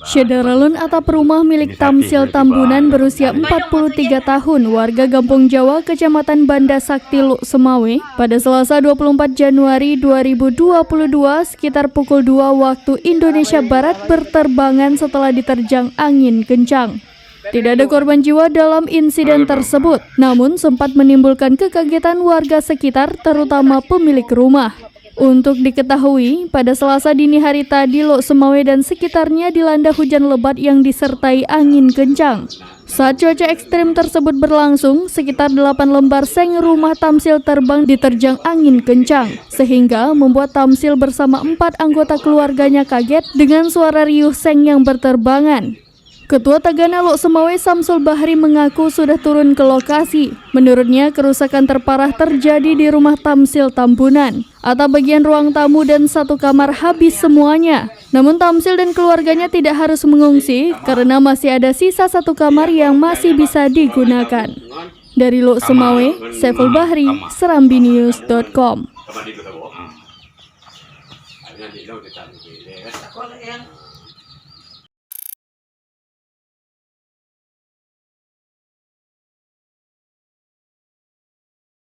Syederalun atap rumah milik Tamsil Tambunan berusia 43 tahun, warga Gampung Jawa, Kecamatan Banda Sakti, Luk Semawe, pada Selasa 24 Januari 2022 sekitar pukul 2 waktu Indonesia Barat berterbangan setelah diterjang angin kencang. Tidak ada korban jiwa dalam insiden tersebut, namun sempat menimbulkan kekagetan warga sekitar, terutama pemilik rumah. Untuk diketahui, pada Selasa dini hari tadi, Luk Semawe dan sekitarnya dilanda hujan lebat yang disertai angin kencang. Saat cuaca ekstrim tersebut berlangsung, sekitar 8 lembar seng rumah Tamsil terbang diterjang angin kencang, sehingga membuat Tamsil bersama 4 anggota keluarganya kaget dengan suara riuh seng yang berterbangan. Ketua Tagana Luk Semawe Samsul Bahri mengaku sudah turun ke lokasi. Menurutnya, kerusakan terparah terjadi di rumah Tamsil Tambunan. Atap bagian ruang tamu dan satu kamar habis semuanya. Namun Tamsil dan keluarganya tidak harus mengungsi karena masih ada sisa satu kamar yang masih bisa digunakan. Dari Luk Semawe, Saiful Bahri, serambinews.com.